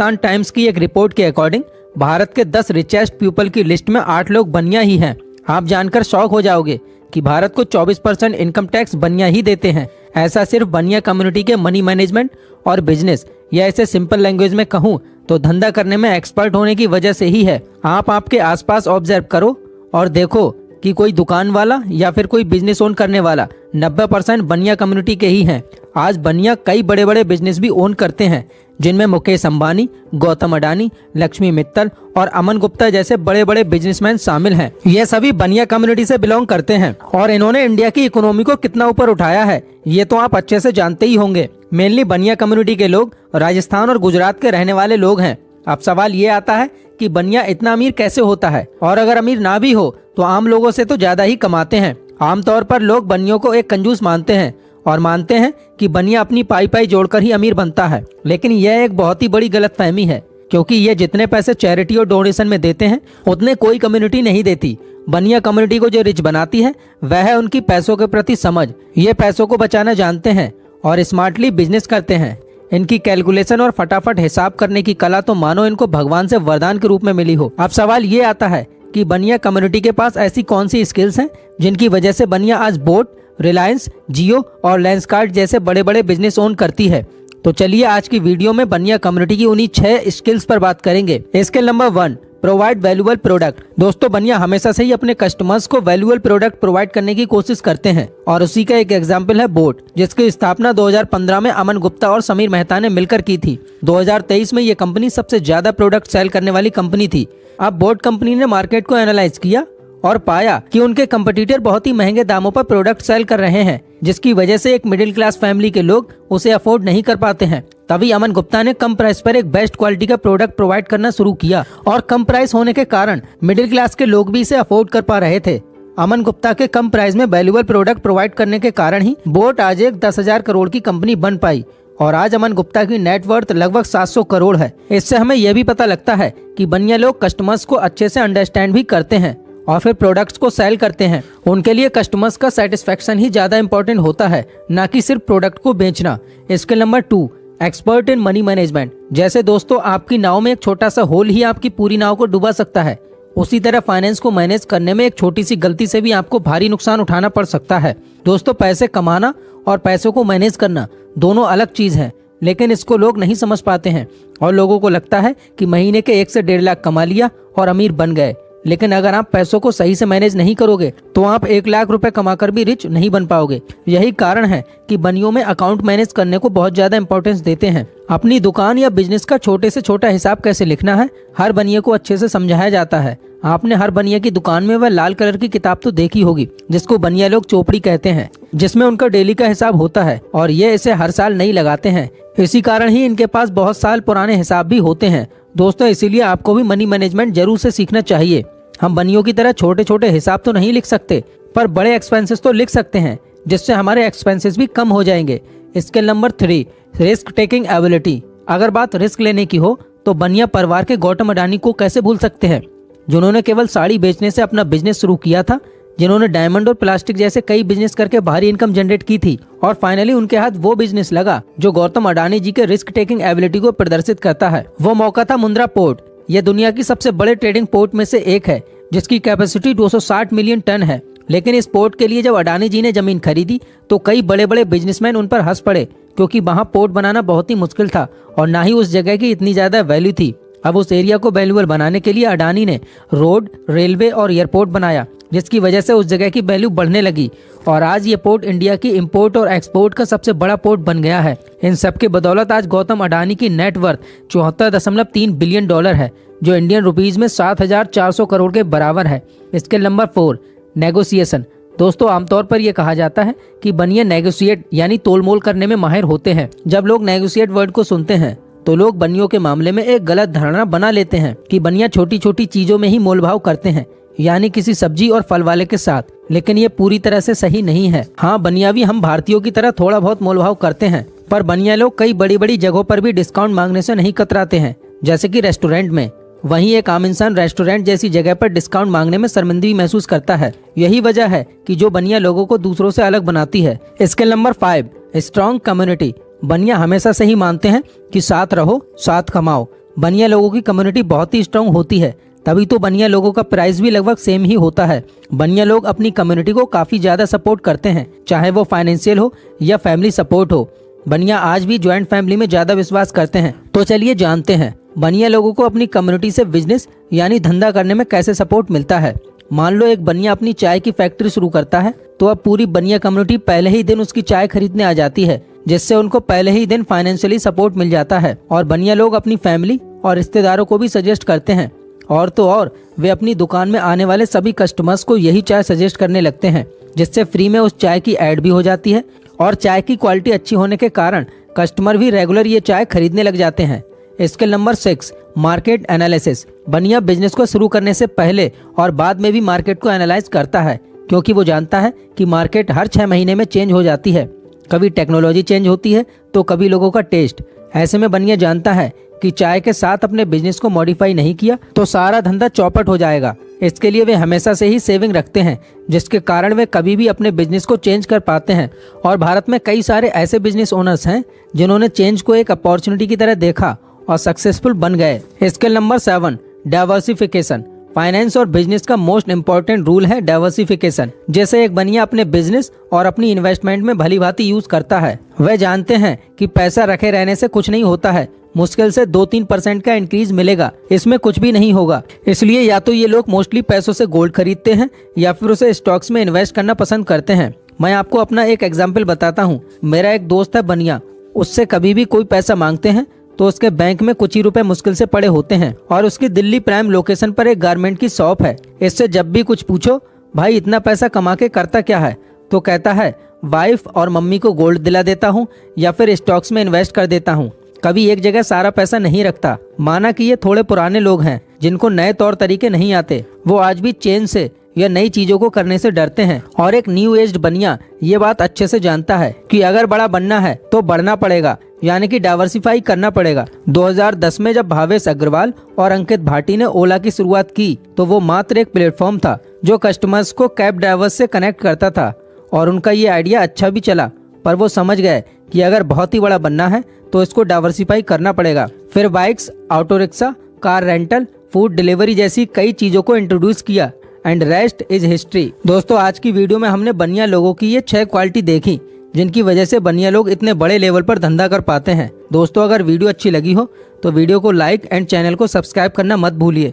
Hindustan times की एक report के अकॉर्डिंग भारत के 10 रिचेस्ट पीपल की लिस्ट में 8 लोग बनिया ही हैं। आप जानकर शॉक हो जाओगे कि भारत को 24% इनकम टैक्स बनिया ही देते हैं। ऐसा सिर्फ बनिया कम्युनिटी के मनी मैनेजमेंट और बिजनेस, या ऐसे सिंपल लैंग्वेज में कहूँ तो धंधा करने में एक्सपर्ट होने की वजह से ही है। आप आपके आसपास ऑब्जर्व करो और देखो कि कोई दुकान वाला या फिर कोई बिजनेस ओन करने वाला 90% बनिया कम्युनिटी के ही हैं। आज बनिया कई बड़े बड़े बिजनेस भी ओन करते हैं, जिनमें मुकेश अंबानी, गौतम अडानी, लक्ष्मी मित्तल और अमन गुप्ता जैसे बड़े बड़े बिजनेसमैन शामिल हैं। ये सभी बनिया कम्युनिटी से बिलोंग करते हैं और इन्होंने इंडिया की इकोनॉमी को कितना ऊपर उठाया है ये तो आप अच्छे से जानते ही होंगे। मेनली बनिया कम्युनिटी के लोग राजस्थान और गुजरात के रहने वाले लोग हैं। अब सवाल ये आता है कि बनिया इतना अमीर कैसे होता है, और अगर अमीर ना भी हो तो आम लोगों से तो ज्यादा ही कमाते हैं। आमतौर पर लोग बनियों को एक कंजूस मानते हैं और मानते हैं कि बनिया अपनी पाई पाई जोड़कर ही अमीर बनता है, लेकिन यह एक बहुत ही बड़ी गलतफहमी है, क्योंकि ये जितने पैसे चैरिटी और डोनेशन में देते हैं उतने कोई कम्युनिटी नहीं देती। बनिया कम्युनिटी को जो रिच बनाती है वह है उनकी पैसों के प्रति समझ। ये पैसों को बचाना जानते हैं और स्मार्टली बिजनेस करते हैं। इनकी कैलकुलेशन और फटाफट हिसाब करने की कला तो मानो इनको भगवान से वरदान के रूप में मिली हो। अब सवाल ये आता है कि बनिया कम्युनिटी के पास ऐसी कौन सी स्किल्स हैं जिनकी वजह से बनिया आज बोट, रिलायंस, जियो और लेंसकार्ट जैसे बड़े बड़े बिजनेस ओन करती है। तो चलिए आज की वीडियो में बनिया कम्युनिटी की उन्हीं 6 स्किल्स पर बात करेंगे। Skill number 1, provide valuable product. दोस्तों, बनिया हमेशा से ही अपने कस्टमर्स को वैल्यूएबल प्रोडक्ट प्रोवाइड करने की कोशिश करते हैं और उसी का एक एग्जांपल है बोट, जिसकी स्थापना 2015 में अमन गुप्ता और समीर मेहता ने मिलकर की थी। 2023 में ये कंपनी सबसे ज्यादा प्रोडक्ट सेल करने वाली कंपनी थी। अब बोट कंपनी ने मार्केट को एनालाइज किया और पाया कि उनके कंपटीटर बहुत ही महंगे दामों पर प्रोडक्ट सेल कर रहे हैं, जिसकी वजह से एक मिडिल क्लास फैमिली के लोग उसे अफोर्ड नहीं कर पाते हैं। तभी अमन गुप्ता ने कम प्राइस पर एक बेस्ट क्वालिटी का प्रोडक्ट प्रोवाइड करना शुरू किया और कम प्राइस होने के कारण मिडिल क्लास के लोग भी इसे अफोर्ड कर पा रहे थे। अमन गुप्ता के कम प्राइस में वैल्यूएबल प्रोडक्ट प्रोवाइड करने के कारण ही बोट आज एक 10,000 करोड़ की कंपनी बन पाई और आज अमन गुप्ता की नेटवर्थ लगभग 700 करोड़ है। इससे हमें यह भी पता लगता है कि बनिया लोग कस्टमर्स को अच्छे से अंडरस्टैंड भी करते हैं और फिर प्रोडक्ट्स को सेल करते हैं। उनके लिए कस्टमर्स का सेटिस्फेक्शन ही ज्यादा इंपॉर्टेंट होता है, ना कि सिर्फ प्रोडक्ट को बेचना। Skill number 2, expert in money management. जैसे दोस्तों, आपकी नाव में एक छोटा सा होल ही आपकी पूरी नाव को डुबा सकता है, उसी तरह फाइनेंस को मैनेज करने में एक छोटी सी गलती से भी आपको भारी नुकसान उठाना पड़ सकता है। दोस्तों, पैसे कमाना और पैसों को मैनेज करना दोनों अलग चीज है, लेकिन इसको लोग नहीं समझ पाते हैं और लोगों को लगता है कि महीने के 1 से 1.5 लाख कमा लिया और अमीर बन गए। लेकिन अगर आप पैसों को सही से मैनेज नहीं करोगे तो आप 1 लाख रुपए कमाकर भी रिच नहीं बन पाओगे। यही कारण है कि बनियों में अकाउंट मैनेज करने को बहुत ज्यादा इंपॉर्टेंस देते हैं। अपनी दुकान या बिजनेस का छोटे से छोटा हिसाब कैसे लिखना है हर बनिए को अच्छे से समझाया जाता है। आपने हर बनिया की दुकान में वह लाल कलर की किताब तो देखी होगी जिसको बनिया लोग चोपड़ी कहते हैं, जिसमें उनका डेली का हिसाब होता है और ये इसे हर साल नहीं लगाते हैं। इसी कारण ही इनके पास बहुत साल पुराने हिसाब भी होते हैं। दोस्तों, इसीलिए आपको भी मनी मैनेजमेंट जरूर से सीखना चाहिए। हम बनियों की तरह छोटे छोटे हिसाब तो नहीं लिख सकते, पर बड़े एक्सपेंसेस तो लिख सकते हैं, जिससे हमारे एक्सपेंसेस भी कम हो जाएंगे। Skill number 3, risk taking ability. अगर बात रिस्क लेने की हो तो बनिया परिवार के गौतम अडानी को कैसे भूल सकते हैं, जिन्होंने केवल साड़ी बेचने से अपना बिजनेस शुरू किया था, जिन्होंने डायमंड और प्लास्टिक जैसे कई बिजनेस करके भारी इनकम जनरेट की थी और फाइनली उनके हाथ वो बिजनेस लगा जो गौतम अडानी जी के रिस्क टेकिंग एबिलिटी को प्रदर्शित करता है। वो मौका था मुंद्रा पोर्ट। यह दुनिया की सबसे बड़े ट्रेडिंग पोर्ट में से एक है, जिसकी कैपेसिटी 260 मिलियन टन है। लेकिन इस पोर्ट के लिए जब अडानी जी ने जमीन खरीदी तो कई बड़े बड़े बिजनेसमैन उन पर हंस पड़े, क्योंकि वहां पोर्ट बनाना बहुत ही मुश्किल था और ना ही उस जगह की इतनी ज्यादा वैल्यू थी। अब उस एरिया को वैल्यूएबल बनाने के लिए अडानी ने रोड, रेलवे और एयरपोर्ट बनाया, जिसकी वजह से उस जगह की वैल्यू बढ़ने लगी और आज ये पोर्ट इंडिया की इंपोर्ट और एक्सपोर्ट का सबसे बड़ा पोर्ट बन गया है। इन सब के बदौलत आज गौतम अडानी की नेटवर्थ 74.3 बिलियन डॉलर है, जो इंडियन रुपीज में 7,400 करोड़ के बराबर है। Skill number 4, negotiation. दोस्तों, आमतौर पर यह कहा जाता है कि बनिया नेगोशिएट यानी तोलमोल करने में माहिर होते हैं। जब लोग नेगोशिएट वर्ड को सुनते हैं तो लोग बनियों के मामले में एक गलत धारणा बना लेते हैं कि बनिया छोटी छोटी चीजों में ही मोलभाव करते हैं, यानी किसी सब्जी और फल वाले के साथ, लेकिन ये पूरी तरह से सही नहीं है। हाँ, बनिया भी हम भारतीयों की तरह थोड़ा बहुत मोलभाव करते हैं, पर बनिया लोग कई बड़ी बड़ी जगहों पर भी डिस्काउंट मांगने से नहीं कतराते हैं, जैसे कि रेस्टोरेंट में। वहीं एक आम इंसान रेस्टोरेंट जैसी जगह पर डिस्काउंट मांगने में शर्मिंदगी महसूस करता है। यही वजह है कि जो बनिया लोगों को दूसरों से अलग बनाती है। Skill number 5, strong community. बनिया हमेशा से ही मानते हैं कि साथ रहो साथ कमाओ। बनिया लोगों की कम्युनिटी बहुत ही स्ट्रांग होती है, तभी तो बनिया लोगों का प्राइस भी लगभग सेम ही होता है। बनिया लोग अपनी कम्युनिटी को काफी ज्यादा सपोर्ट करते हैं, चाहे वो फाइनेंशियल हो या फैमिली सपोर्ट हो। बनिया आज भी ज्वाइंट फैमिली में ज्यादा विश्वास करते हैं। तो चलिए जानते हैं बनिया लोगों को अपनी कम्युनिटी से बिजनेस यानी धंधा करने में कैसे सपोर्ट मिलता है। मान लो एक बनिया अपनी चाय की फैक्ट्री शुरू करता है, तो अब पूरी बनिया कम्युनिटी पहले ही दिन उसकी चाय खरीदने आ जाती है, जिससे उनको पहले ही दिन फाइनेंशियली सपोर्ट मिल जाता है। और बनिया लोग अपनी फैमिली और रिश्तेदारों को भी सजेस्ट करते हैं, और तो और वे अपनी दुकान में आने वाले सभी कस्टमर्स को यही चाय सजेस्ट करने लगते हैं, जिससे फ्री में उस चाय की ऐड भी हो जाती है। और चाय की क्वालिटी अच्छी होने के कारण कस्टमर भी रेगुलर ये चाय खरीदने लग जाते हैं। Skill number 6, market analysis. बनिया बिजनेस को शुरू करने से पहले और बाद में भी मार्केट को एनालाइज करता है, क्योंकि वो जानता है कि मार्केट हर 6 महीने में चेंज हो जाती है। कभी टेक्नोलॉजी चेंज होती है तो कभी लोगों का टेस्ट। ऐसे में बनिया जानता है कि चाय के साथ अपने बिजनेस को मॉडिफाई नहीं किया तो सारा धंधा चौपट हो जाएगा। इसके लिए वे हमेशा से ही सेविंग रखते हैं, जिसके कारण वे कभी भी अपने बिजनेस को चेंज कर पाते हैं। और भारत में कई सारे ऐसे बिजनेस ओनर्स हैं जिन्होंने चेंज को एक अपॉर्चुनिटी की तरह देखा और सक्सेसफुल बन गए। Skill number 7, diversification. फाइनेंस और बिजनेस का मोस्ट इंपॉर्टेंट रूल है डाइवर्सिफिकेशन। जैसे एक बनिया अपने बिजनेस और अपनी इन्वेस्टमेंट में भली भांति यूज करता है। वह जानते हैं कि पैसा रखे रहने से कुछ नहीं होता है, मुश्किल से 2-3% का इंक्रीज मिलेगा, इसमें कुछ भी नहीं होगा। इसलिए या तो ये लोग मोस्टली पैसों से गोल्ड खरीदते हैं या फिर उसे स्टॉक्स में इन्वेस्ट करना पसंद करते हैं। मैं आपको अपना एक एग्जाम्पल बताता हूँ। मेरा एक दोस्त है बनिया, उससे कभी भी कोई पैसा मांगते हैं तो उसके बैंक में कुछ ही रुपए मुश्किल से पड़े होते हैं, और उसकी दिल्ली प्राइम लोकेशन पर एक गारमेंट की शॉप है। इससे जब भी कुछ पूछो, भाई इतना पैसा कमा के करता क्या है, तो कहता है वाइफ और मम्मी को गोल्ड दिला देता हूँ या फिर स्टॉक्स में इन्वेस्ट कर देता हूँ। कभी एक जगह सारा पैसा नहीं रखता। माना कि ये थोड़े पुराने लोग हैं जिनको नए तौर तरीके नहीं आते, वो आज भी चेंज से या नई चीजों को करने से डरते हैं। और एक न्यू एज्ड बनिया ये बात अच्छे से जानता है कि अगर बड़ा बनना है तो बढ़ना पड़ेगा, यानी कि डाइवर्सिफाई करना पड़ेगा। 2010 में जब भावेश अग्रवाल और अंकित भाटी ने ओला की शुरुआत की, तो वो मात्र एक प्लेटफॉर्म था जो कस्टमर्स को कैब ड्राइवर्स से कनेक्ट करता था, और उनका ये आइडिया अच्छा भी चला। पर वो समझ गए कि अगर बहुत ही बड़ा बनना है तो इसको डाइवर्सिफाई करना पड़ेगा। फिर bikes, auto rickshaw, car rental, food delivery जैसी कई चीजों को इंट्रोड्यूस किया, एंड रेस्ट इज हिस्ट्री। दोस्तों, आज की वीडियो में हमने बनिया लोगों की ये 6 क्वालिटी देखी जिनकी वजह से बनिया लोग इतने बड़े लेवल पर धंधा कर पाते हैं। दोस्तों, अगर वीडियो अच्छी लगी हो तो वीडियो को लाइक एंड चैनल को सब्सक्राइब करना मत भूलिए।